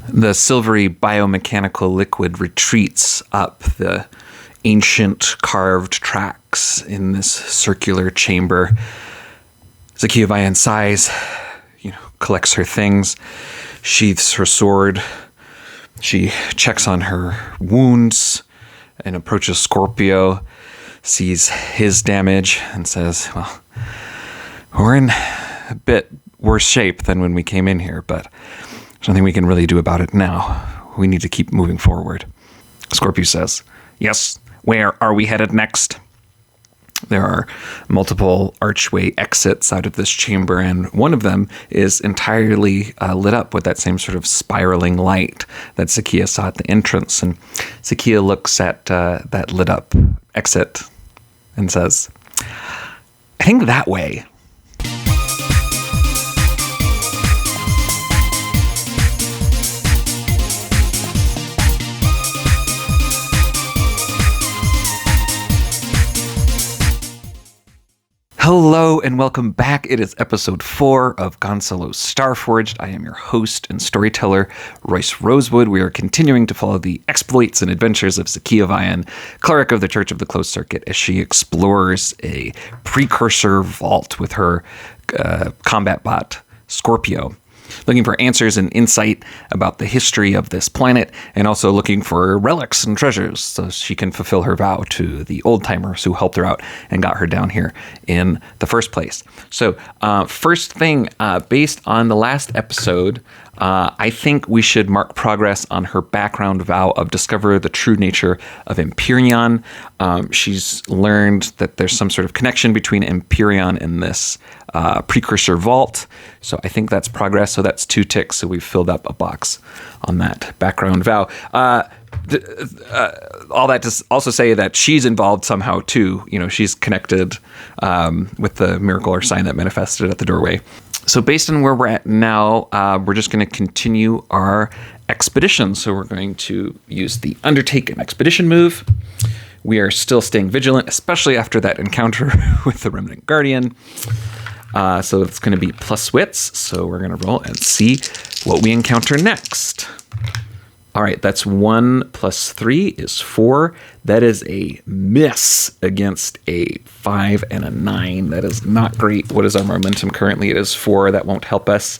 The silvery biomechanical liquid retreats up the ancient carved tracks in this circular chamber. Zakia Vian sighs, collects her things, sheaths her sword. She checks on her wounds and approaches Scorpio, sees his damage, and says, well, we're in a bit worse shape than when we came in here, but there's nothing we can really do about it now. We need to keep moving forward. Scorpio says, yes, where are we headed next? There are multiple archway exits out of this chamber, and one of them is entirely lit up with that same sort of spiraling light that Zakia saw at the entrance. And Zakia looks at that lit up exit and says, I think that way. Hello and welcome back. It is episode 4 of Gonzalo's Starforged. I am your host and storyteller, Royce Rosewood. We are continuing to follow the exploits and adventures of Zakia Vian, cleric of the Church of the Closed Circuit, as she explores a precursor vault with her combat bot, Scorpio, looking for answers and insight about the history of this planet, and also looking for relics and treasures so she can fulfill her vow to the old-timers who helped her out and got her down here in the first place. So first thing, based on the last episode, I think we should mark progress on her background vow of discover the true nature of Empyrean. She's learned that there's some sort of connection between Empyrean and this precursor vault. So I think that's progress. So that's 2 ticks. So we've filled up a box on that background vow. All that to also say that she's involved somehow too. She's connected with the miracle or sign that manifested at the doorway. So based on where we're at now, we're just going to continue our expedition. So we're going to use the Undertake an Expedition move. We are still staying vigilant, especially after that encounter with the Remnant Guardian. So it's going to be plus wits. So we're going to roll and see what we encounter next. All right, that's 1 plus 3 is 4. That is a miss against a 5 and a 9. That is not great. What is our momentum currently? It is 4. That won't help us.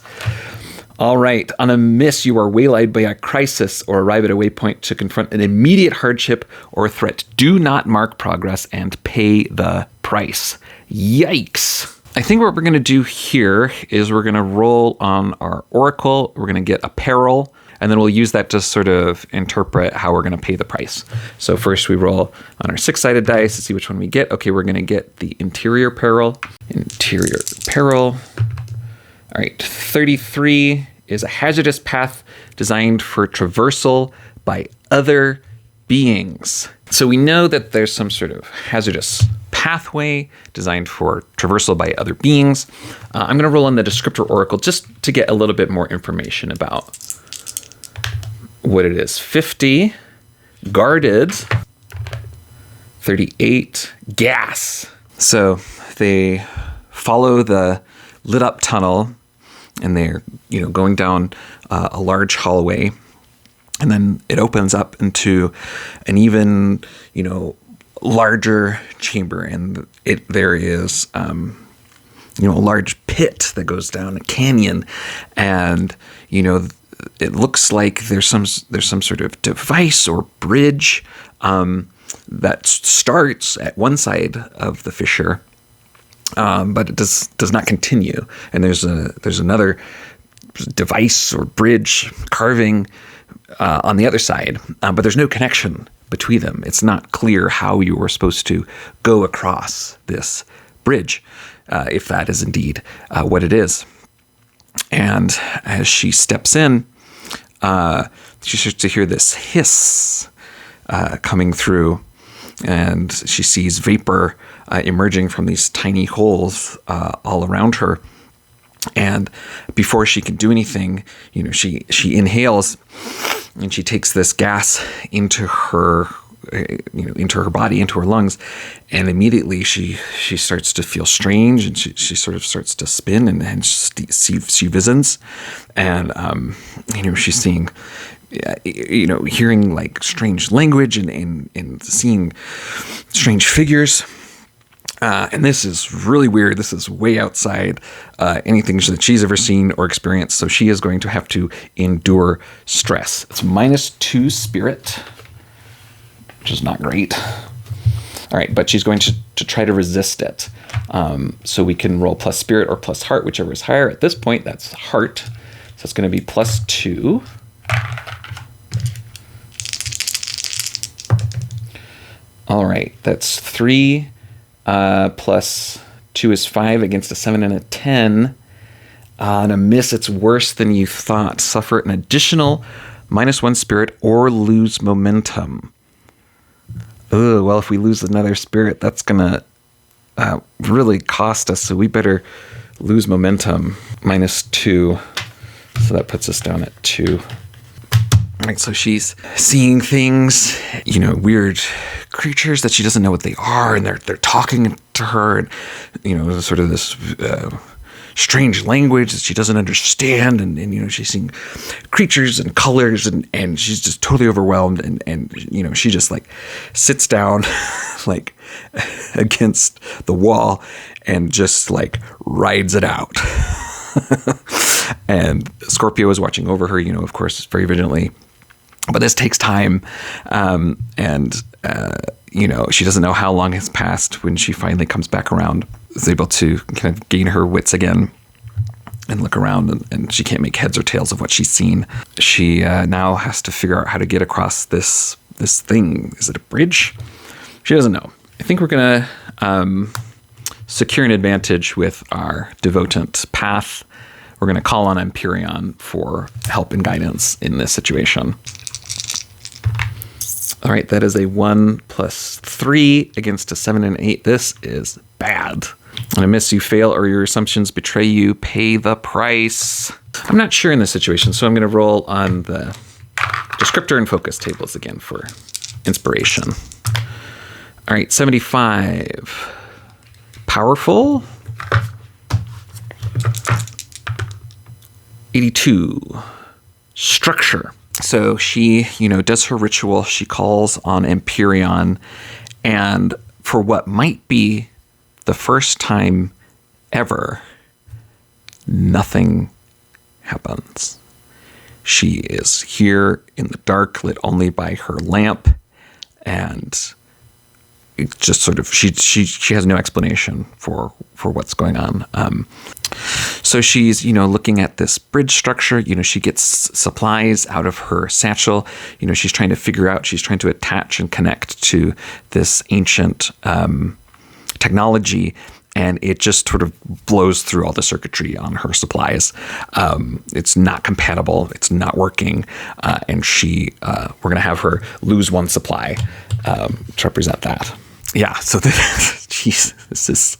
All right, on a miss, you are waylaid by a crisis or arrive at a waypoint to confront an immediate hardship or threat. Do not mark progress and pay the price. Yikes. I think what we're going to do here is we're going to roll on our Oracle. We're going to get a peril, and then we'll use that to sort of interpret how we're going to pay the price. So first we roll on our 6-sided dice to see which one we get. Okay, we're going to get the interior peril. Interior peril. All right, 33 is a hazardous path designed for traversal by other beings. So we know that there's some sort of hazardous pathway designed for traversal by other beings. I'm going to roll on the descriptor oracle just to get a little bit more information about what it is. 50, guarded, 38, gas. So they follow the lit up tunnel and they're, going down a large hallway, and then it opens up into an even, larger chamber, and there is, a large pit that goes down a canyon, and, it looks like there's some sort of device or bridge that starts at one side of the fissure, but it does not continue. And there's another device or bridge carving on the other side, but there's no connection between them. It's not clear how you were supposed to go across this bridge, if that is indeed what it is. And as she steps in, she starts to hear this hiss coming through, and she sees vapor emerging from these tiny holes all around her. And before she can do anything, she inhales, and she takes this gas into her into her body, into her lungs, and immediately she starts to feel strange, and she sort of starts to spin and see visions, and she's seeing, hearing like strange language and seeing strange figures. And this is really weird. This is way outside anything that she's ever seen or experienced. So she is going to have to endure stress. It's -2 spirit, which is not great. All right, but she's going to try to resist it. So we can roll plus spirit or plus heart, whichever is higher. At this point, that's heart. So it's going to be +2. All right, that's 3. Plus 2 is 5 against a 7 and a 10. On a miss, it's worse than you thought. Suffer an additional -1 spirit or lose momentum. Oh, well, if we lose another spirit, that's going to really cost us. So we better lose momentum. -2. So that puts us down at 2. All right, so she's seeing things, weird creatures that she doesn't know what they are, and they're talking to her, and sort of this strange language that she doesn't understand, and she's seeing creatures and colors, and she's just totally overwhelmed, and she just like sits down like against the wall and just like rides it out. And Scorpio is watching over her, of course, very vigilantly. But this takes time, and she doesn't know how long has passed when she finally comes back around, is able to kind of gain her wits again and look around, and she can't make heads or tails of what she's seen. She now has to figure out how to get across this thing. Is it a bridge? She doesn't know. I think we're going to secure an advantage with our devotant path. We're going to call on Empyrean for help and guidance in this situation. All right, that is a 1 + 3 against a 7 and 8. This is bad. On a miss, you fail, or your assumptions betray you. Pay the price. I'm not sure in this situation, so I'm going to roll on the descriptor and focus tables again for inspiration. All right, 75. Powerful. 82. Structure. So she, does her ritual. She calls on Empyrean, and for what might be the first time ever, nothing happens. She is here in the dark, lit only by her lamp, and it just sort of she has no explanation for what's going on. So she's, looking at this bridge structure. She gets supplies out of her satchel. She's trying to figure out, she's trying to attach and connect to this ancient technology, and it just sort of blows through all the circuitry on her supplies. It's not compatible. It's not working. And we're going to have her lose 1 supply to represent that. Yeah, so this is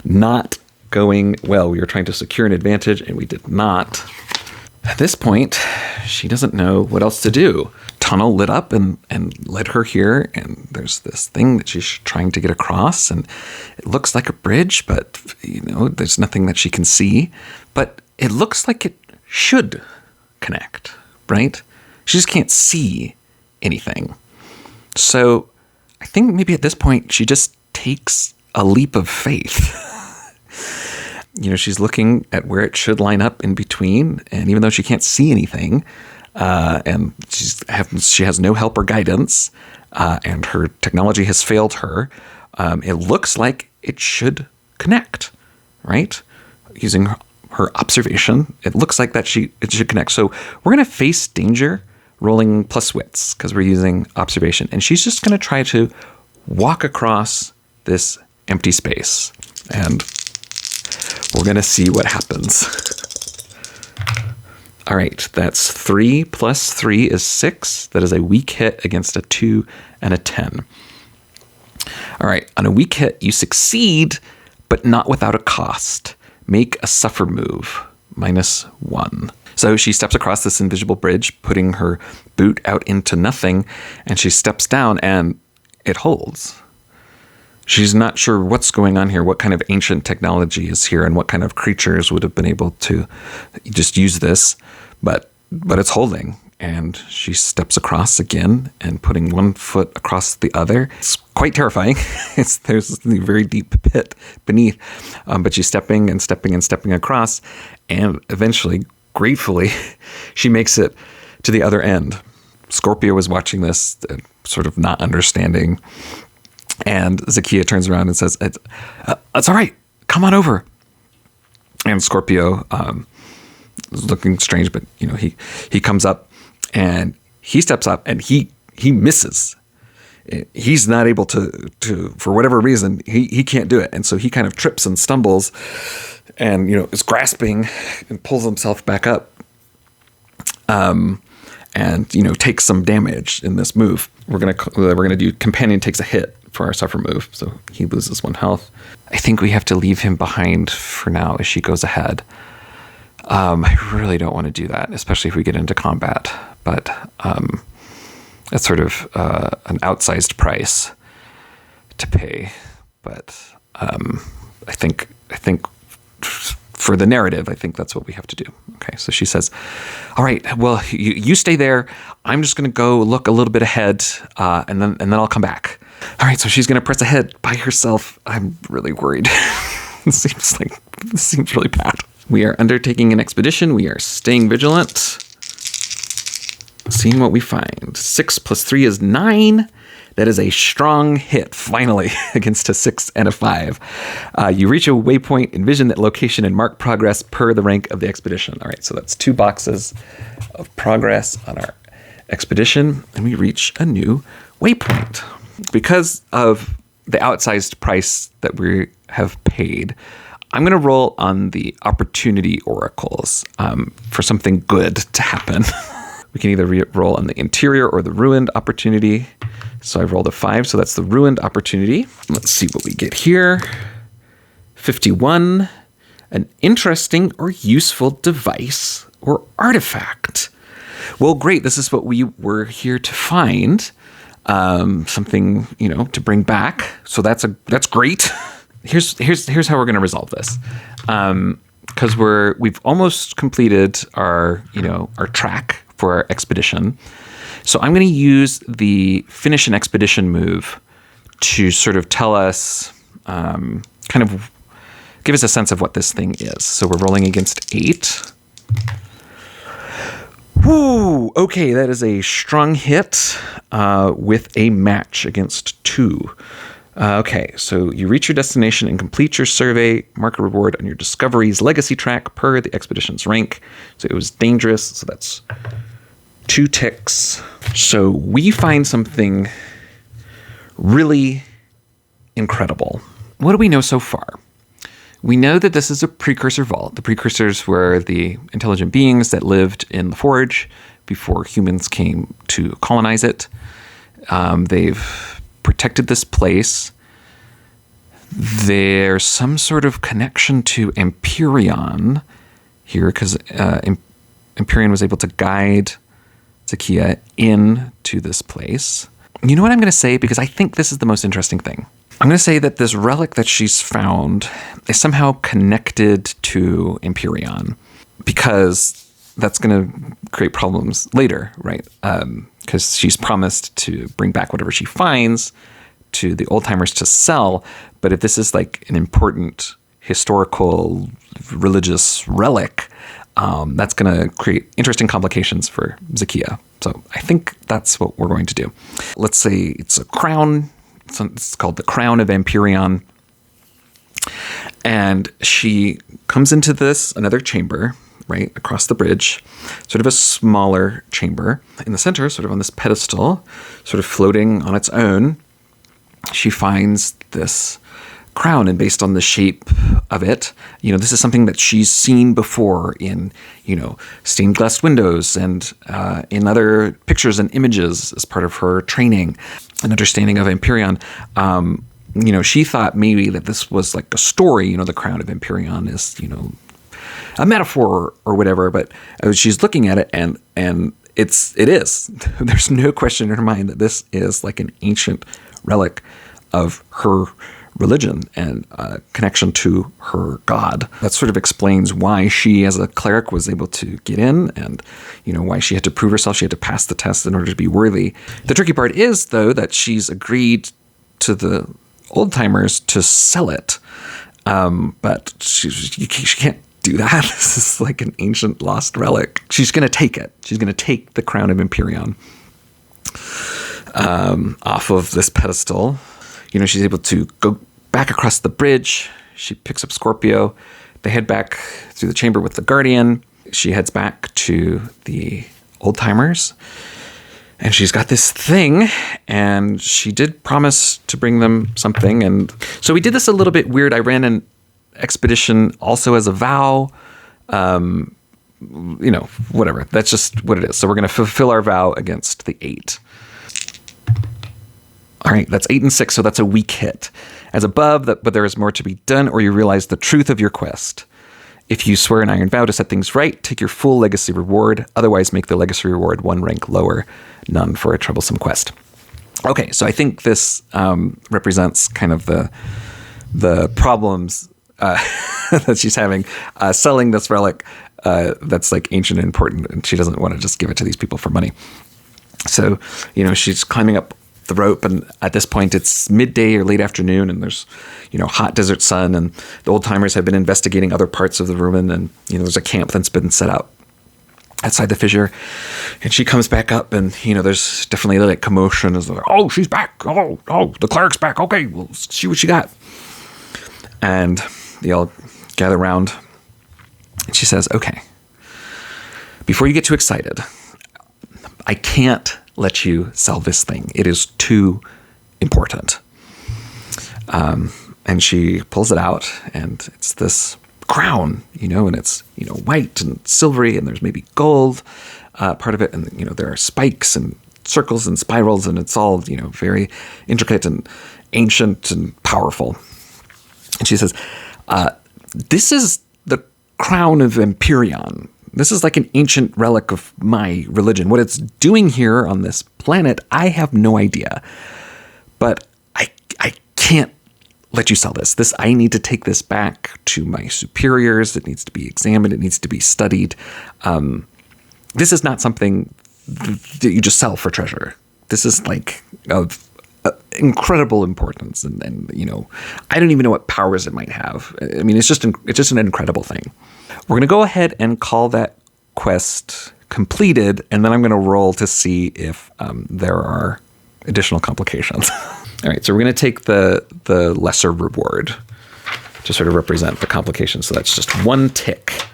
not going well. We were trying to secure an advantage, and we did not. At this point, she doesn't know what else to do. Tunnel lit up and led her here, and there's this thing that she's trying to get across, and it looks like a bridge, but there's nothing that she can see. But it looks like it should connect, right? She just can't see anything. So I think maybe at this point she just takes a leap of faith. She's looking at where it should line up in between, and even though she can't see anything, and she has no help or guidance, and her technology has failed her, it looks like it should connect, right? Using her observation, it looks like it should connect. So we're going to face danger rolling plus wits because we're using observation, and she's just going to try to walk across this empty space, and we're going to see what happens. All right, that's 3 + 3 is 6. That is a weak hit against a 2 and a 10. All right, on a weak hit, you succeed, but not without a cost. Make a suffer move, -1. So she steps across this invisible bridge, putting her boot out into nothing, and she steps down, and it holds. She's not sure what's going on here, what kind of ancient technology is here, and what kind of creatures would have been able to just use this, but it's holding. And she steps across again and putting one foot across the other. It's quite terrifying. There's a very deep pit beneath, but she's stepping and stepping and stepping across, and eventually, gratefully, she makes it to the other end. Scorpio was watching this, sort of not understanding, and Zakia turns around and says, "It's all right. Come on over." And Scorpio is looking strange, but he comes up. And he steps up and he misses. He's not able to for whatever reason, he can't do it. And so he kind of trips and stumbles and, is grasping and pulls himself back up. And, takes some damage in this move. We're going to do companion takes a hit for our suffer move. So he loses 1 health. I think we have to leave him behind for now as she goes ahead. I really don't want to do that, especially if we get into combat. But it's sort of an outsized price to pay. But I think for the narrative, I think that's what we have to do. Okay, so she says, "All right, well, you stay there. I'm just going to go look a little bit ahead, and then I'll come back." All right, so she's going to press ahead by herself. I'm really worried. This seems really bad. We are undertaking an expedition. We are staying vigilant. Seeing what we find. 6 + 3 is 9. That is a strong hit, finally, against a 6 and a 5. You reach a waypoint, envision that location, and mark progress per the rank of the expedition. All right, so that's 2 boxes of progress on our expedition, and we reach a new waypoint. Because of the outsized price that we have paid, I'm going to roll on the opportunity oracles for something good to happen. We can either roll on the interior or the ruined opportunity. So I rolled a 5, so that's the ruined opportunity. Let's see what we get here. 51, an interesting or useful device or artifact. Well, great. This is what we were here to find. Something, to bring back. So that's great. Here's how we're going to resolve this, because we've almost completed our track for our expedition. So I'm going to use the finish an expedition move to sort of tell us, kind of give us a sense of what this thing is. So we're rolling against 8. Woo! Okay, that is a strong hit with a match against 2. Okay, so you reach your destination and complete your survey. Mark a reward on your Discovery's legacy track per the expedition's rank. So it was dangerous, so that's 2 ticks. So we find something really incredible. What do we know so far? We know that this is a precursor vault. The precursors were the intelligent beings that lived in the Forge before humans came to colonize it. They've protected this place. There's some sort of connection to Empyrean here, because Empyrean was able to guide Zakia into this place. You know what I'm going to say? Because I think this is the most interesting thing. I'm going to say that this relic that she's found is somehow connected to Empyrean, because that's going to create problems later, right? Because she's promised to bring back whatever she finds to the old timers to sell. But if this is like an important historical religious relic, that's going to create interesting complications for Zakia. So I think that's what we're going to do. Let's say it's a crown. It's called the Crown of Empyrean. And she comes into another chamber, right, across the bridge, sort of a smaller chamber. In the center, sort of on this pedestal, sort of floating on its own, she finds this crown, and based on the shape of it, this is something that she's seen before in, stained glass windows and in other pictures and images as part of her training and understanding of Empyrean. She thought maybe that this was like a story, the Crown of Empyrean is, a metaphor or whatever, but she's looking at it and it is. There's no question in her mind that this is like an ancient relic of her religion and connection to her god. That sort of explains why she, as a cleric, was able to get in, and why she had to prove herself. She had to pass the test in order to be worthy. The tricky part is, though, that she's agreed to the old timers to sell it, but she can't do that. This is like an ancient lost relic. She's going to take it. She's going to take the crown of Empyrean off of this pedestal. She's able to go back across the bridge. She picks up Scorpio. They head back through the chamber with the Guardian. She heads back to the old-timers. And she's got this thing, and she did promise to bring them something. And so we did this a little bit weird. I ran an expedition also as a vow. Whatever. That's just what it is. So we're going to fulfill our vow against the 8. All right, that's 8 and 6, so that's a weak hit. As above, but there is more to be done, or you realize the truth of your quest. If you swear an iron vow to set things right, take your full legacy reward. Otherwise, make the legacy reward 1 rank lower. None for a troublesome quest. Okay, so I think this represents kind of the problems that she's having selling this relic that's like ancient and important, and she doesn't want to just give it to these people for money. So, she's climbing up the rope, and at this point it's midday or late afternoon, and there's hot desert sun, and the old timers have been investigating other parts of the ruin, and there's a camp that's been set out outside the fissure, and she comes back up, and there's definitely like commotion as like, oh, she's back, oh, the cleric's back, okay, we'll see what she got. And they all gather around, and she says, okay, before you get too excited, I can't let you sell this thing. It is too important. And she pulls it out, and it's this crown, and it's, white and silvery, and there's maybe gold part of it. And, there are spikes and circles and spirals, and it's all, very intricate and ancient and powerful. And she says, this is the crown of Empyrean. This is like an ancient relic of my religion. What it's doing here on this planet, I have no idea. But I can't let you sell this. I need to take this back to my superiors. It needs to be examined. It needs to be studied. This is not something that you just sell for treasure. This is like of incredible importance. And I don't even know what powers it might have. I mean, it's just an incredible thing. We're going to go ahead and call that quest completed, and then I'm going to roll to see if there are additional complications. All right, so we're going to take the lesser reward to sort of represent the complications. So that's just 1 tick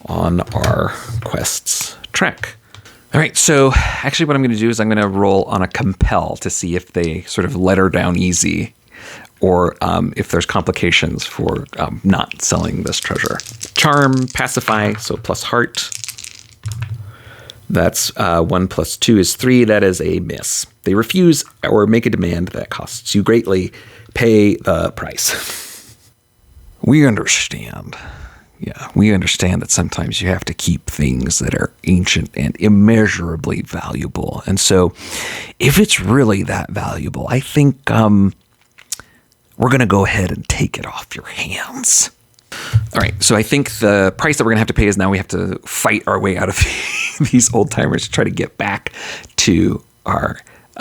on our quest's track. All right, so actually what I'm going to do is I'm going to roll on a compel to see if they sort of let her down easy, or if there's complications for not selling this treasure. Charm, pacify, so plus heart. That's 1 plus 2 is 3. That is a miss. They refuse or make a demand that costs you greatly. Pay the price. We understand. Yeah, we understand that sometimes you have to keep things that are ancient and immeasurably valuable. And so if it's really that valuable, I think we're going to go ahead and take it off your hands. All right, so I think the price that we're going to have to pay is now we have to fight our way out of these old timers to try to get back to our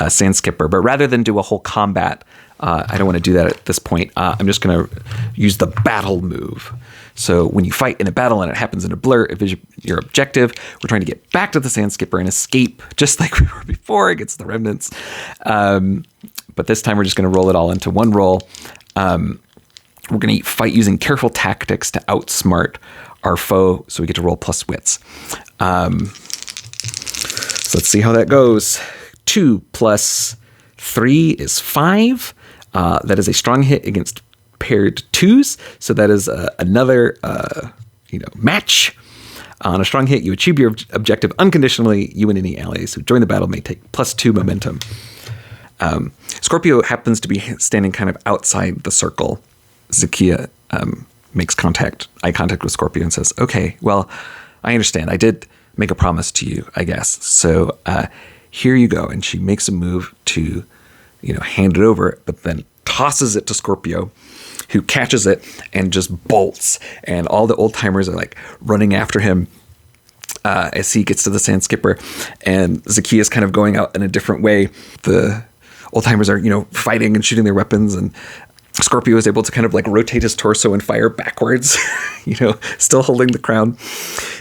sand skipper. But rather than do a whole combat, I don't want to do that at this point. I'm just going to use the battle move. So when you fight in a battle and it happens in a blur, if it's your objective, we're trying to get back to the sand skipper and escape just like we were before against the remnants. But this time we're just going to roll it all into one roll. We're going to fight using careful tactics to outsmart our foe, so we get to roll plus wits. So let's see how that goes. 2 plus 3 is 5. That is a strong hit against paired 2s, so that is another match. On a strong hit, you achieve your objective unconditionally. You and any allies who join the battle may take plus 2 momentum. Scorpio happens to be standing kind of outside the circle. Zakia makes eye contact with Scorpio and says, okay, well, I understand. I did make a promise to you, I guess. So here you go. And she makes a move to, hand it over, but then tosses it to Scorpio, who catches it and just bolts. And all the old timers are like running after him as he gets to the sand skipper. And Zakia is kind of going out in a different way. The old timers are, fighting and shooting their weapons, and Scorpio is able to kind of like rotate his torso and fire backwards, still holding the crown.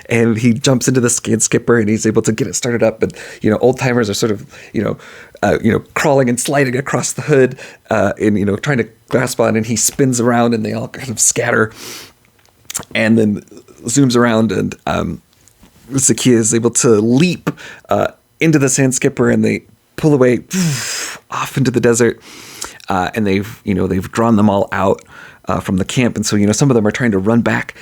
And he jumps into the sand skipper and he's able to get it started up. But, old timers are sort of, crawling and sliding across the hood and, trying to grasp on, and he spins around and they all kind of scatter and then zooms around, and Zakia is able to leap into the sand skipper, and they pull away off into the desert. And they've drawn them all out from the camp. And so, some of them are trying to run back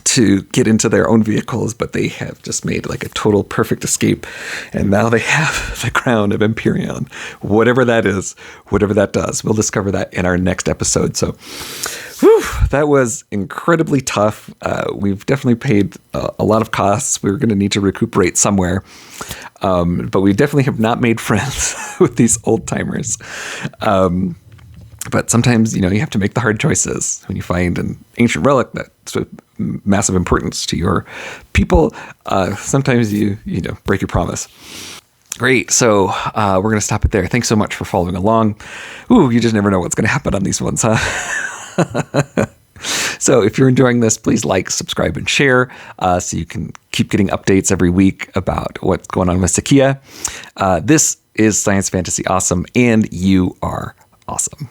to get into their own vehicles, but they have just made like a total perfect escape. And now they have the crown of Empyrean, whatever that is, whatever that does. We'll discover that in our next episode. So that was incredibly tough. We've definitely paid a lot of costs. We're going to need to recuperate somewhere. But we definitely have not made friends with these old timers. But sometimes, you have to make the hard choices when you find an ancient relic that's of massive importance to your people. Sometimes you break your promise. Great. So we're going to stop it there. Thanks so much for following along. Ooh, you just never know what's going to happen on these ones, huh? So if you're enjoying this, please like, subscribe, and share so you can keep getting updates every week about what's going on with Zakia. This is Science Fantasy Awesome, and you are awesome.